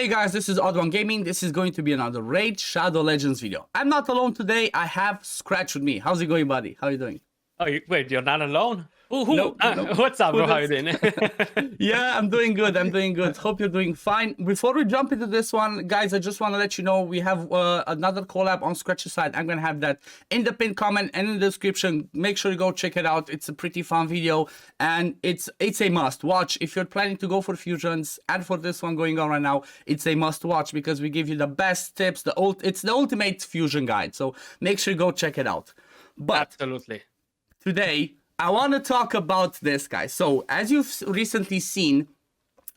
Hey guys, this is OddOneGaming. This is going to be another Raid Shadow Legends video. I'm not alone today. I have Scratch with me. How's it going, buddy? How are you doing? Oh, wait, you're not alone? Nope. What's up, bro? How you doing? Yeah, I'm doing good. I'm doing good. Hope you're doing fine. Before we jump into this one, guys, I just want to let you know we have another collab on Scratch's side. I'm going to have that in the pinned comment and in the description. Make sure you go check it out. It's a pretty fun video, and it's a must watch. If you're planning to go for fusions, and for this one going on right now, it's a must watch because we give you the best tips. It's the ultimate fusion guide. So make sure you go check it out. But absolutely. Today, I want to talk about this, guys. So, as you've recently seen,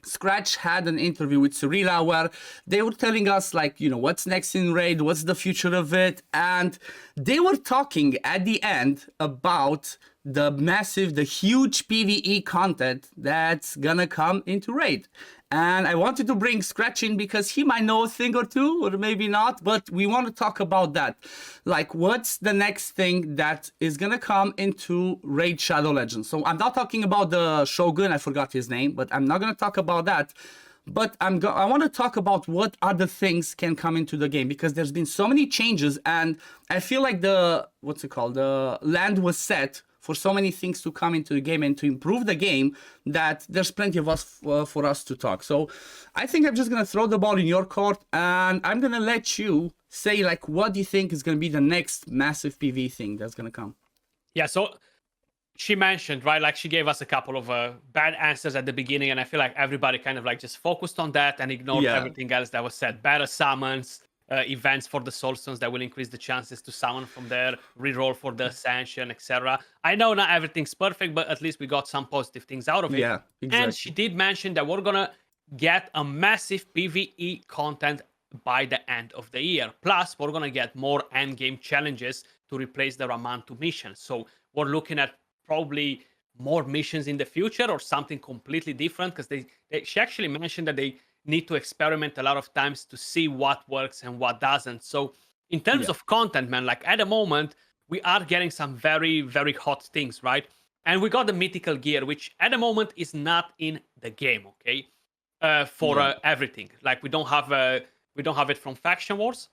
Scratch had an interview with Cirilla where they were telling us, like, you know, what's next in Raid, what's the future of it, and they were talking at the end about the huge PvE content that's gonna come into Raid. And I wanted to bring Scratch in because he might know a thing or two, or maybe not, but we want to talk about that. Like, what's the next thing that is gonna come into Raid Shadow Legends? So I'm not talking about the Shogun, I forgot his name, but I'm not gonna talk about that. But I want to talk about what other things can come into the game, because there's been so many changes, and I feel like the land was set for so many things to come into the game and to improve the game that there's plenty of us for us to talk. So I think I'm just going to throw the ball in your court, and I'm going to let you say, like, what do you think is going to be the next massive PvE thing that's going to come? Yeah, so she mentioned, right, like she gave us a couple of bad answers at the beginning, and I feel like everybody kind of like just focused on that and ignored everything else that was said. Better summons, events for the soulstones that will increase the chances to summon from there, reroll for the ascension, etc. I know not everything's perfect, but at least we got some positive things out of it. Yeah, exactly. And she did mention that we're gonna get a massive PvE content by the end of the year. Plus, we're gonna get more endgame challenges to replace the Ramantu missions. So we're looking at probably more missions in the future or something completely different, because she actually mentioned that they need to experiment a lot of times to see what works and what doesn't. So in terms of content, man, like at the moment, we are getting some very, very hot things, right? And we got the mythical gear, which at the moment is not in the game, okay? For everything. Like we don't have it from Faction Wars.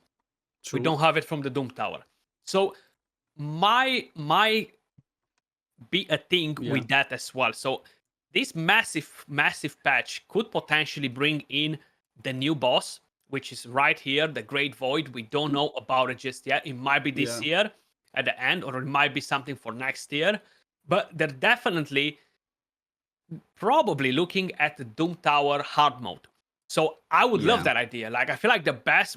True. We don't have it from the Doom Tower. So my be a thing with that as well. So this massive patch could potentially bring in the new boss, which is right here, the Great Void. We don't know about it just yet. It might be this year at the end, or it might be something for next year. But they're definitely probably looking at the Doom Tower hard mode. So I would love that idea. Like, I feel like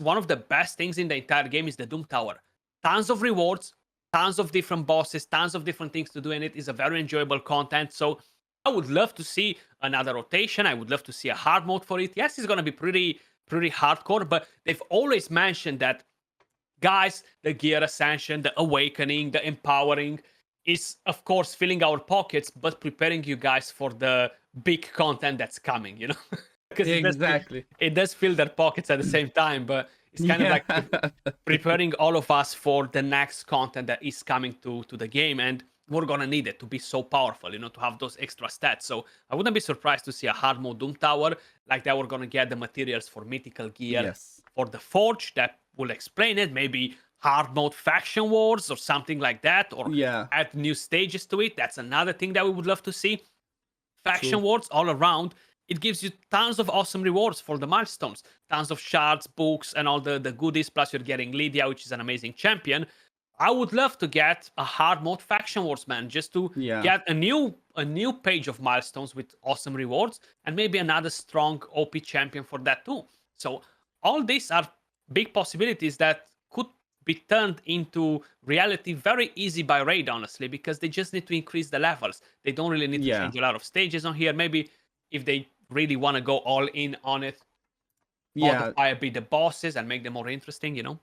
one of the best things in the entire game is the Doom Tower. Tons of rewards, tons of different bosses, tons of different things to do in it. Is a very enjoyable content. So I would love to see another rotation. I would love to see a hard mode for it. Yes, it's going to be pretty hardcore, but they've always mentioned that, guys, the Gear Ascension, the Awakening, the Empowering is, of course, filling our pockets, but preparing you guys for the big content that's coming, you know? Because it does fill their pockets at the same time, but it's kind of like preparing all of us for the next content that is coming to the game. And we're gonna need it to be so powerful, you know, to have those extra stats. So I wouldn't be surprised to see a hard mode Doom Tower like that. We're gonna get the materials for mythical gear for the Forge that will explain it. Maybe hard mode Faction Wars or something like that, or add new stages to it. That's another thing that we would love to see. Faction Wars all around. It gives you tons of awesome rewards for the milestones, tons of shards, books, and all the goodies. Plus, you're getting Lydia, which is an amazing champion. I would love to get a hard mode Faction Wars, man, just to get a new page of milestones with awesome rewards, and maybe another strong OP champion for that too. So all these are big possibilities that could be turned into reality very easy by Raid, honestly, because they just need to increase the levels. They don't really need to change a lot of stages on here. Maybe if they really want to go all in on it, modify a bit the bosses and make them more interesting, you know?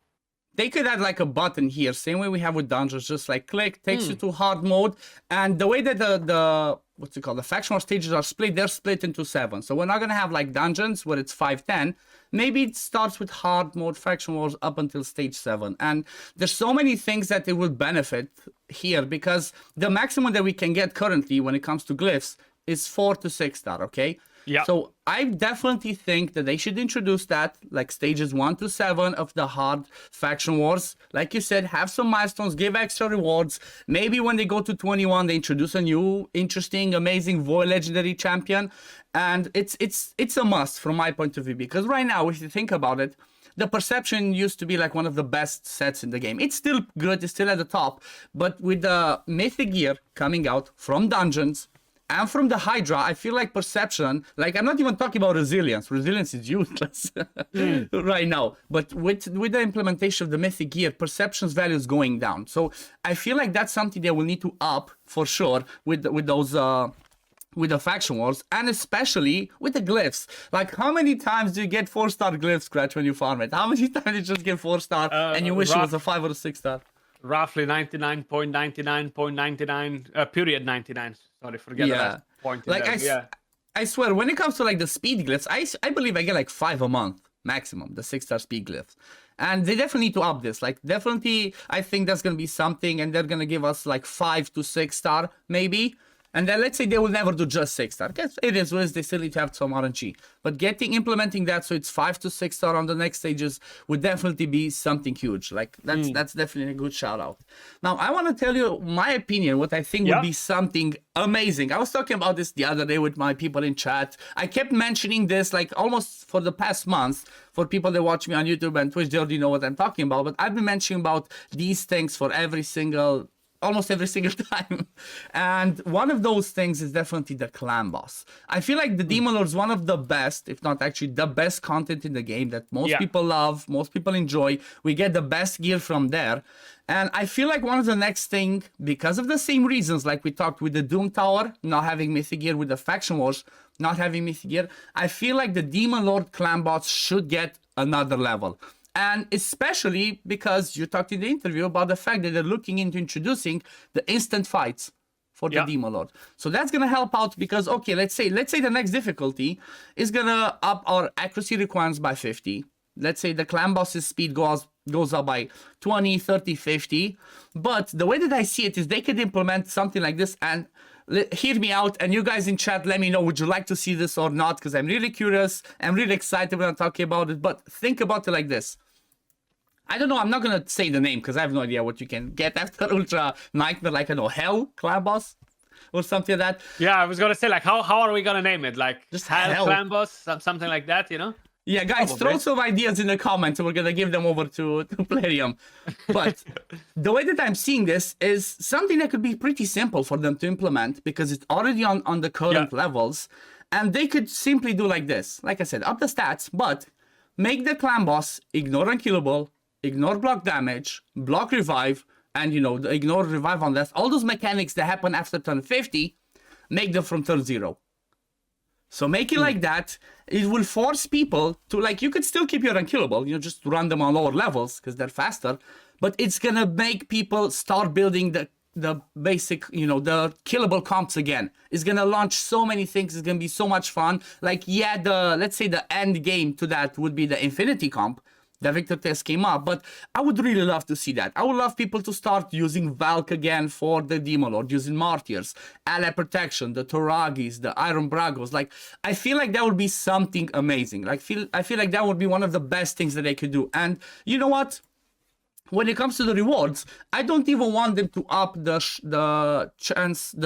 They could add like a button here, same way we have with dungeons, just like click, takes you to hard mode. And the way that the Faction War stages are split, they're split into 7. So we're not going to have like dungeons where it's 5-10. Maybe it starts with hard mode Faction Wars up until stage 7. And there's so many things that it will benefit here, because the maximum that we can get currently when it comes to glyphs is 4 to 6 star, okay? Yeah. So I definitely think that they should introduce that, like stages 1 to 7 of the hard faction wars. Like you said, have some milestones, give extra rewards. Maybe when they go to 21, they introduce a new, interesting, amazing Void legendary champion. And it's a must from my point of view, because right now, if you think about it, the Perception used to be like one of the best sets in the game. It's still good, it's still at the top, but with the Mythic gear coming out from dungeons and from the Hydra, I feel like Perception, like I'm not even talking about Resilience. Resilience is useless right now. But with the implementation of the Mythic gear, Perception's value is going down. So I feel like that's something they will need to up for sure with those with the faction wars, and especially with the glyphs. Like, how many times do you get 4-star glyphs, Scratch, when you farm it? How many times do you just get 4-star and you wish it was a 5 or a 6-star? Roughly 99.99.99, period 99. Sorry, forget the last point. Like, I swear, when it comes to like the speed glyphs, I believe I get like 5 a month maximum, the 6-star speed glyphs. And they definitely need to up this. Like, definitely, I think that's going to be something, and they're going to give us like 5 to 6-star, maybe. And then let's say they will never do just 6-star. Because it is what it is, they still need to have some RNG. But implementing that so it's 5 to 6-star on the next stages would definitely be something huge. Like, that's definitely a good shout out. Now, I want to tell you my opinion, what I think would be something amazing. I was talking about this the other day with my people in chat. I kept mentioning this like almost for the past month. For people that watch me on YouTube and Twitch, they already know what I'm talking about. But I've been mentioning about these things for almost every single time. And one of those things is definitely the clan boss. I feel like the Demon Lord is one of the best, if not actually the best content in the game that most people love, most people enjoy. We get the best gear from there. And I feel like one of the next thing, because of the same reasons, like we talked with the Doom Tower, not having Mythic gear, with the Faction Wars, not having Mythic gear, I feel like the Demon Lord clan boss should get another level. And especially because you talked in the interview about the fact that they're looking into introducing the instant fights for the Demon Lord. So that's going to help out because, okay, let's say the next difficulty is going to up our accuracy requirements by 50. Let's say the clan boss's speed goes up by 20, 30, 50. But the way that I see it is they could implement something like this, and hear me out, and you guys in chat, let me know, would you like to see this or not? Because I'm really curious. I'm really excited when I'm talking about it. But think about it like this. I don't know, I'm not going to say the name because I have no idea what you can get after Ultra Nightmare, like, I don't know, Hell Clan Boss or something like that. Yeah, I was going to say, like, how are we going to name it? Like, just Hell Clan Boss, something like that, you know? Yeah, guys, throw some ideas in the comments and we're going to give them over to Plarium. But the way that I'm seeing this is something that could be pretty simple for them to implement because it's already on the current levels. And they could simply do like this. Like I said, up the stats, but make the clan boss ignore unkillable, ignore block damage, block revive, and, you know, ignore revive on death. All those mechanics that happen after turn 50, make them from turn 0. So make it like that. It will force people to, like, you could still keep your unkillable, you know, just run them on lower levels because they're faster. But it's going to make people start building the basic, you know, the killable comps again. It's going to launch so many things. It's going to be so much fun. Like, yeah, let's say the end game to that would be the Infinity comp. The Victor test came up, but I would really love to see that. I would love people to start using Valk again for the Demon Lord, using Martyrs, Ally Protection, the Toragis, the Iron Bragos. Like, I feel like that would be something amazing. Like, I feel like that would be one of the best things that they could do. And you know what? When it comes to the rewards, I don't even want them to up the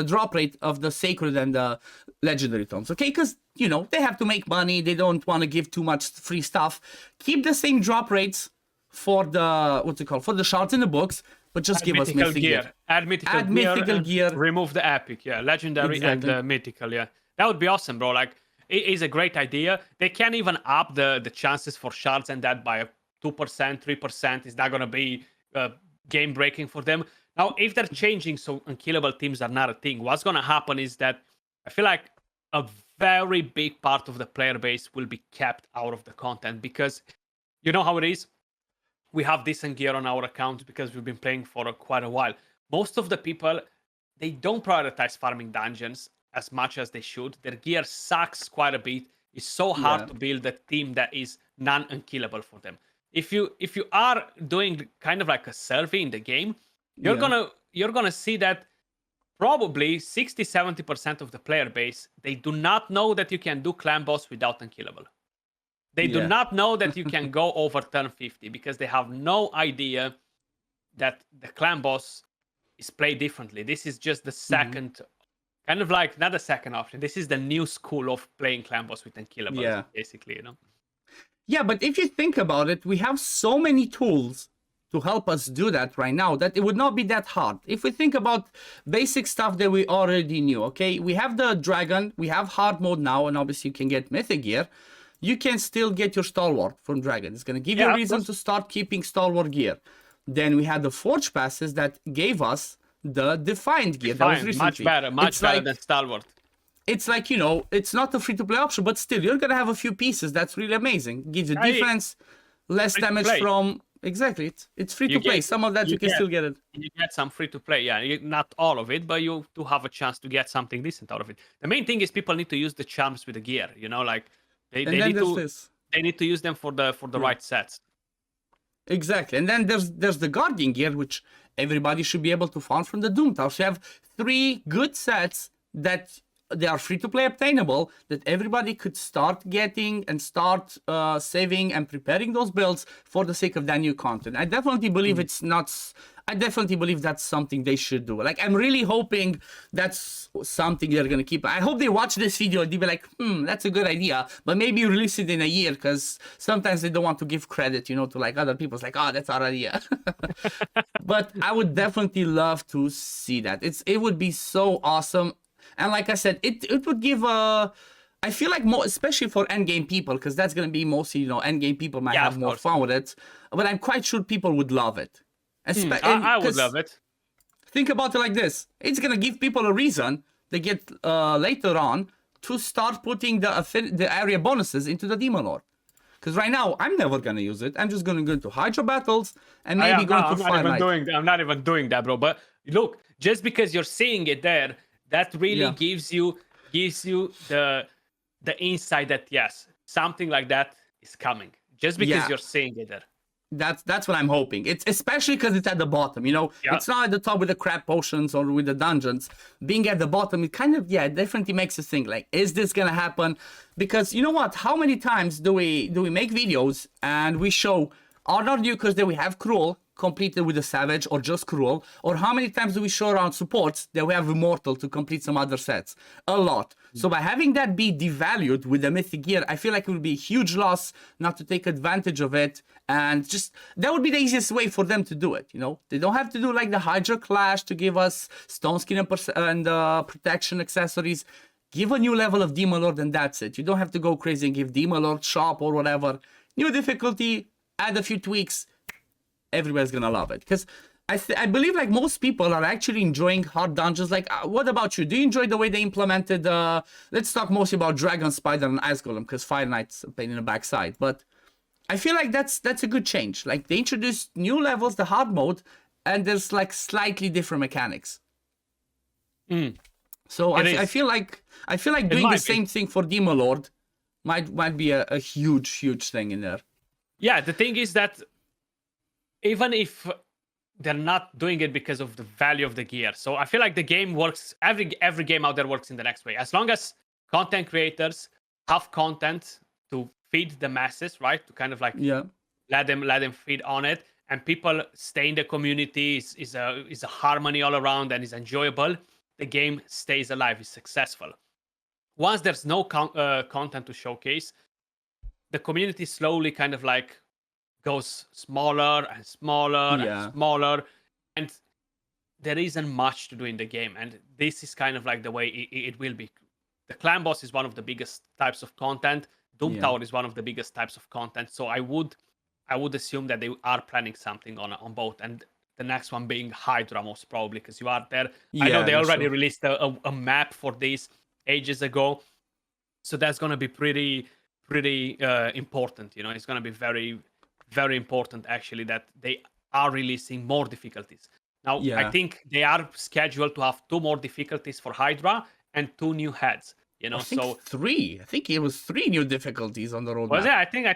drop rate of the sacred and the legendary tomes, okay? Because, you know, they have to make money. They don't want to give too much free stuff. Keep the same drop rates for the for the shards in the books, but just give us mythical gear. Add mythical gear. Remove the epic, legendary and mythical, That would be awesome, bro. Like, it is a great idea. They can even up the chances for shards and that by 2%, 3%. Is that going to be game breaking for them? Now, if they're changing so unkillable teams are not a thing, what's going to happen is that I feel like a very big part of the player base will be kept out of the content because you know how it is. We have decent gear on our accounts because we've been playing for quite a while. Most of the people, they don't prioritize farming dungeons as much as they should. Their gear sucks quite a bit. It's so hard to build a team that is non-unkillable for them. If you are doing kind of like a survey in the game, you're gonna see that probably 60-70% of the player base, they do not know that you can do clan boss without unkillable. They do not know that you can go over turn 50 because they have no idea that the clan boss is played differently. This is just the second, kind of like not the second option. This is the new school of playing clan boss with unkillables, basically, you know? Yeah, but if you think about it, we have so many tools to help us do that right now that it would not be that hard. If we think about basic stuff that we already knew, okay? We have the dragon, we have hard mode now, and obviously you can get mythic gear. You can still get your stalwart from dragon. It's going to give you a reason to start keeping stalwart gear. Then we had the forge passes that gave us the defined gear. That was recently. Much better than stalwart. It's like, you know, it's not a free-to-play option, but still, you're going to have a few pieces. That's really amazing. Gives you defense, less damage from... Exactly. It's free-to-play. Some of that you can still get it. You get some free-to-play, yeah. Not all of it, but you do have a chance to get something decent out of it. The main thing is people need to use the charms with the gear, you know, like... They need to use them for the right sets. Exactly. And then there's the guardian gear, which everybody should be able to farm from the Doom Tower. So you have 3 good sets that they are free to play obtainable, that everybody could start getting and start saving and preparing those builds for the sake of that new content. I definitely believe I definitely believe that's something they should do. Like, I'm really hoping that's something they're going to keep. I hope they watch this video and they'll be like, that's a good idea, but maybe release it in a year, because sometimes they don't want to give credit, you know, to like other people. It's like, oh, that's our idea. But I would definitely love to see that. It would be so awesome. And like I said, it would give a... I feel like more, especially for endgame people, because that's going to be mostly, you know, endgame people might have more fun with it. But I'm quite sure people would love it. I would love it. Think about it like this. It's going to give people a reason to get later on to start putting the area bonuses into the Demon Lord. Because right now, I'm never going to use it. I'm just going to go into Hydra battles and maybe go to Firelight. I'm not even doing that, bro. But look, just because you're seeing it there, that really gives you the insight that, yes, something like that is coming. Just because you're seeing it there. That's what I'm hoping. It's especially because it's at the bottom, you know. It's not at the top with the crap potions or with the dungeons. Being at the bottom, it kind of it definitely makes us think, like, is this gonna happen? Because you know what? How many times do we make videos and we show other nukers that we have cruel completed with a savage or just cruel, or how many times do we show around supports that we have immortal to complete some other sets? A lot. So by having that be devalued with the mythic gear, I feel like it would be a huge loss not to take advantage of it, and just that would be the easiest way for them to do it, you know. They don't have to do like the Hydra Clash to give us stone skin and protection accessories. Give a new level of Demon Lord and that's it. You don't have to go crazy and give Demon Lord shop or whatever. New difficulty, add a few tweaks, everybody's gonna love it. Because I believe like most people are actually enjoying hard dungeons. Like, what about you? Do you enjoy the way they implemented, let's talk mostly about Dragon, Spider, and Ice Golem, because Fire Knight's a pain in the backside. But I feel like that's a good change. Like, they introduced new levels, the hard mode, and there's like slightly different mechanics. So I feel like doing the same thing for Demon Lord might be a huge thing in there. Yeah, the thing is that even if they're not doing it because of the value of the gear, so I feel like the game works. Every game out there works in the next way. As long as content creators have content to feed the masses, right? To kind of like let them feed on it, and people stay in the community. Is a harmony all around and is enjoyable. The game stays alive, is successful. Once there's no content to showcase, the community slowly kind of like goes smaller and smaller and smaller, and there isn't much to do in the game. And this is kind of like the way it will be. The clan boss is one of the biggest types of content. Doom Tower is one of the biggest types of content. So I would assume that they are planning something on both, and the next one being Hydra most probably, because you are there. I know they already released a map for this ages ago, so that's gonna be pretty important. You know, it's gonna be very, very important actually that they are releasing more difficulties. Now, I think they are scheduled to have 2 more difficulties for Hydra and 2 new heads. You know, I think so three. I think it was three new difficulties on the roadmap. was it? I think I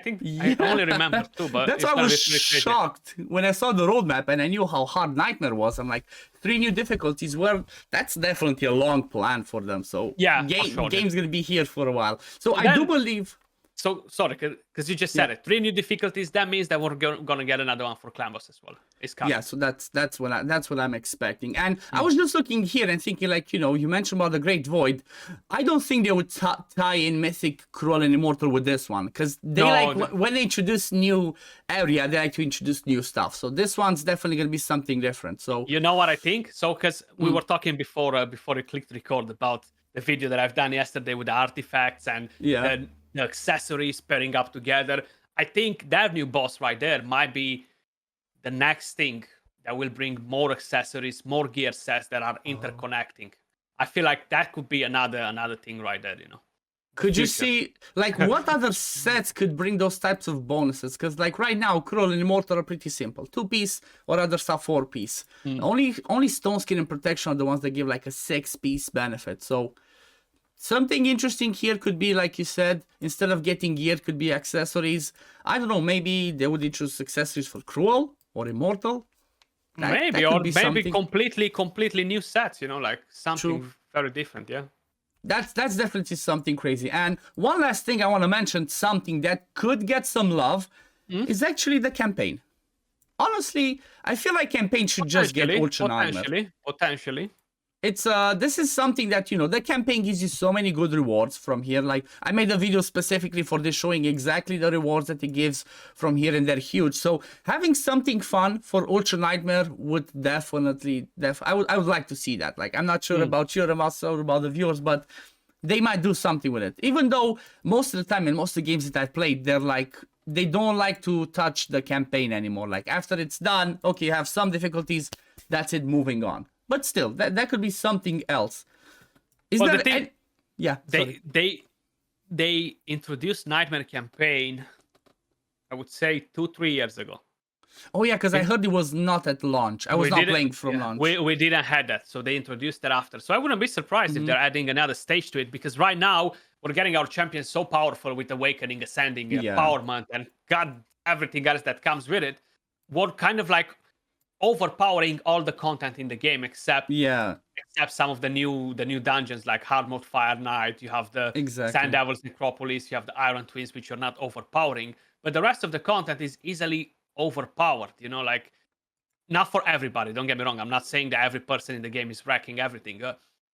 only remember two, but That's it's why I gonna was be pretty crazy. shocked when I saw the roadmap and I knew how hard Nightmare was. I'm like, three new difficulties. Well, that's definitely a long plan for them. So Yeah, for sure, game's gonna be here for a while. So I then- do believe. So sorry, because you just said it. 3 new difficulties. That means that we're gonna get another one for Clan Boss as well. It's coming. Yeah, so that's what I'm expecting. And I was just looking here and thinking, like, you mentioned about the Great Void. I don't think they would tie in Mythic, Cruel, and Immortal with this one, because they when they introduce new area, they like to introduce new stuff. So this one's definitely gonna be something different. So you know what I think? So because we were talking before you clicked record about the video that I've done yesterday with the artifacts and the accessories pairing up together. I think that new boss right there might be the next thing that will bring more accessories, more gear sets that are interconnecting. I feel like that could be another thing right there, Could you see, like, what other sets could bring those types of bonuses? Because, like, right now, Cruel and Immortal are pretty simple. 2-piece or other stuff, 4-piece. Only Stone Skin and Protection are the ones that give, like, a 6-piece benefit. So something interesting here could be, like you said, instead of getting gear, could be accessories. I don't know, maybe they would introduce accessories for Cruel or Immortal. Maybe something. completely new sets, like something very different, yeah. That's definitely something crazy. And one last thing I want to mention, something that could get some love, is actually the campaign. Honestly, I feel like campaign should just get Ultra Nightmare. Potentially. It's this is something that the campaign gives you so many good rewards from here. Like, I made a video specifically for this showing exactly the rewards that it gives from here, and they're huge. So having something fun for Ultra Nightmare would definitely I would like to see that. Like, I'm not sure about you, I'm also about the viewers, but they might do something with it. Even though most of the time in most of the games that I've played, they're like, they don't like to touch the campaign anymore. Like, after it's done, okay, you have some difficulties, that's it, moving on. But still, that could be something else. They introduced Nightmare campaign, I would say 2-3 years ago. Oh yeah, because I heard it was not at launch. I was not playing from launch. We didn't have that, so they introduced that after. So I wouldn't be surprised if they're adding another stage to it, because right now we're getting our champions so powerful with Awakening, Ascending, Empowerment, and everything else that comes with it. We're kind of like overpowering all the content in the game except some of the new dungeons like Hard Mode Fire Knight. You have the Sand Devil's Necropolis, you have the Iron Twins, which are not overpowering, but the rest of the content is easily overpowered, like, not for everybody, don't get me wrong. I'm not saying that every person in the game is wrecking everything.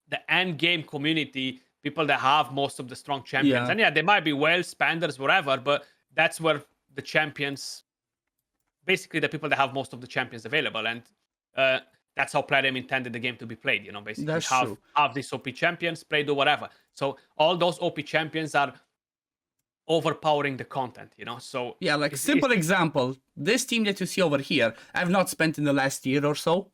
The end game community, people that have most of the strong champions, and they might be whale spenders, whatever, but that's where the champions, basically the people that have most of the champions available, and that's how Platinum intended the game to be played, basically have these OP champions played or whatever. So all those OP champions are overpowering the content, so yeah, like, simple example, this team that you see over here, I've not spent in the last year or so.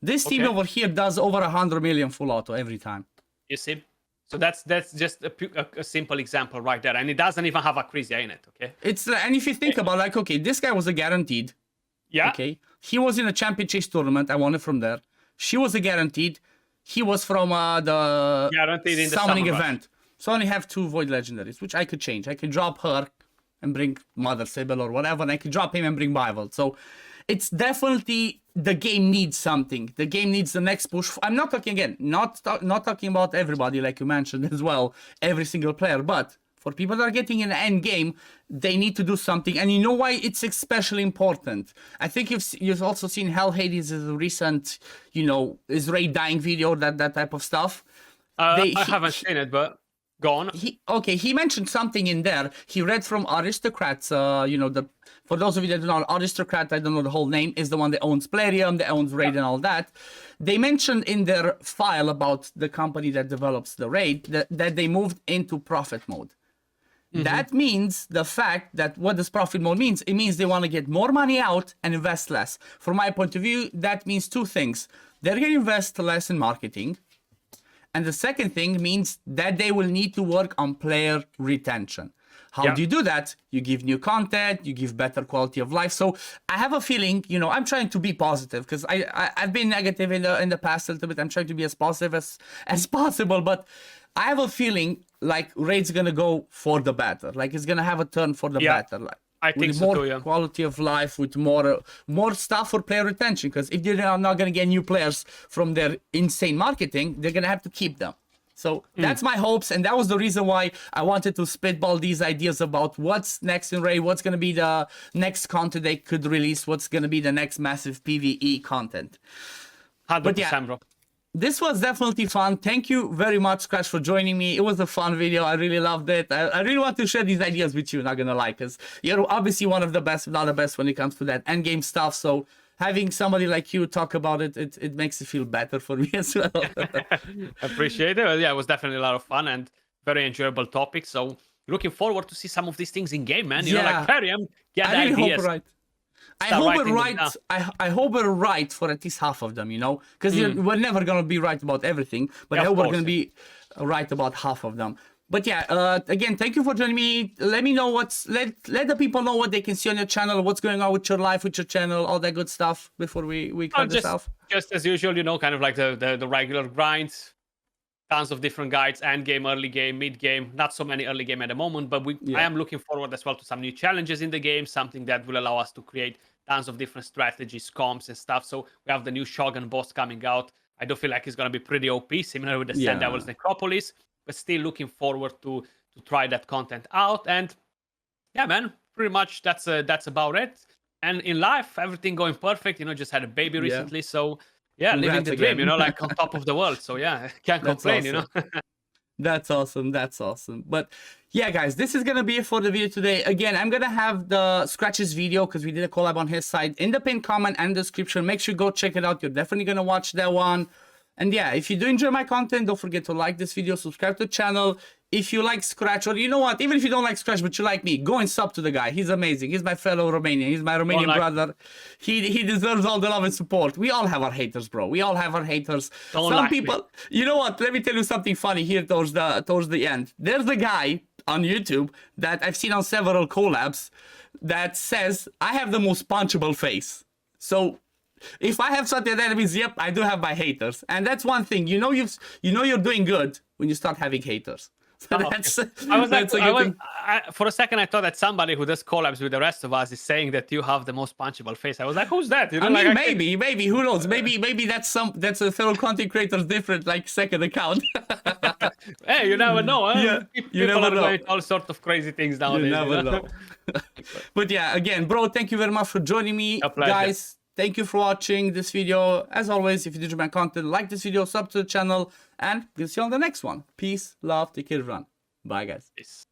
This team over here does over 100 million full auto every time. You see? So that's just a simple example right there, and it doesn't even have a Acrisia in it. Okay, it's and if you think about, like, okay, this guy was a guaranteed. Yeah. Okay, he was in a champion chase tournament. I won it from there. She was a guaranteed. He was from the guaranteed in the summoning event. So I only have 2 void legendaries, which I could change. I could drop her and bring Mother Sybil or whatever, and I could drop him and bring Bible. So it's definitely, the game needs something. The game needs the next push. I'm not talking, again, not talking about everybody, like you mentioned as well, every single player, but for people that are getting in the end game, they need to do something. And you know why it's especially important? I think you've also seen Hell Hades' recent, his raid dying video, that type of stuff. I haven't seen it, but go on. He mentioned something in there. He read from Aristocrats, for those of you that don't know, Aristocrat, I don't know the whole name, is the one that owns Plarium, that owns Raid and all that. They mentioned in their file about the company that develops the Raid that they moved into profit mode. That means the fact that, what does profit mode means? It means they want to get more money out and invest less. From my point of view, that means 2 things. They're going to invest less in marketing. And the second thing means that they will need to work on player retention. How do you do that? You give new content, you give better quality of life. So I have a feeling, you know, I'm trying to be positive because I've been negative in the past a little bit. I'm trying to be as positive as possible, but I have a feeling like Raid's gonna go for the better. Like it's gonna have a turn for the better. Like I think with so more too, yeah. quality of life, with more stuff for player retention. Because if they're not gonna get new players from their insane marketing, they're gonna have to keep them. So that's my hopes, and that was the reason why I wanted to spitball these ideas about what's next in Raid, what's gonna be the next content they could release, what's gonna be the next massive PvE content. 100%, bro. This was definitely fun. Thank you very much, Scratch, for joining me. It was a fun video. I really loved it. I really want to share these ideas with you, not gonna lie, because you're obviously one of the best, if not the best, when it comes to that endgame stuff. So having somebody like you talk about it, it makes it feel better for me as well. Appreciate it. Yeah, it was definitely a lot of fun and very enjoyable topic. So looking forward to see some of these things in game, man. You know, like Perium, get I really ideas. hope right. I hope we're right for at least half of them, you know, because we're never gonna be right about everything, but I hope we're gonna be right about half of them. But yeah, again, thank you for joining me. Let me know let the people know what they can see on your channel, what's going on with your life, with your channel, all that good stuff before we cut this off. Just as usual, you know, kind of like the regular grinds. Tons of different guides, end game, early game, mid game. Not so many early game at the moment, but I am looking forward as well to some new challenges in the game, something that will allow us to create tons of different strategies, comps, and stuff. So we have the new Shogun boss coming out. I do feel like it's going to be pretty OP, similar with the Sand Devil's Necropolis, but still looking forward to try that content out. And yeah, man, pretty much that's about it. And in life, everything going perfect. You know, just had a baby recently, so. Yeah, living the dream, you know, like on top of the world. So yeah, can't complain, you know. That's awesome. That's awesome. But yeah, guys, this is going to be it for the video today. Again, I'm going to have the Scratch's video because we did a collab on his side in the pinned comment and description. Make sure you go check it out. You're definitely going to watch that one. And yeah, if you do enjoy my content, don't forget to like this video, subscribe to the channel. If you like Scratch, or you know what, even if you don't like Scratch, but you like me, go and sub to the guy. He's amazing. He's my fellow Romanian. He's my Romanian brother. He deserves all the love and support. We all have our haters, bro. We all have our haters. Some people, you know what, let me tell you something funny here towards the end. There's the guy on YouTube that I've seen on several collabs that says, I have the most punchable face. So if I have something that means, yep, I do have my haters. And that's one thing. You know you're doing good when you start having haters. So for a second I thought that somebody who does collabs with the rest of us is saying that you have the most punchable face. I was like, who's that? You know, I mean, maybe who knows? Maybe that's a fellow content creator's different, like, second account. Hey, you never know. Huh? Yeah, People are doing all sorts of crazy things nowadays. You never know. But yeah, again, bro, thank you very much for joining me, guys. Thank you for watching this video. As always, if you did enjoy my content, like this video, sub to the channel, and we'll see you on the next one. Peace, love, take care, everyone. Bye, guys. Peace.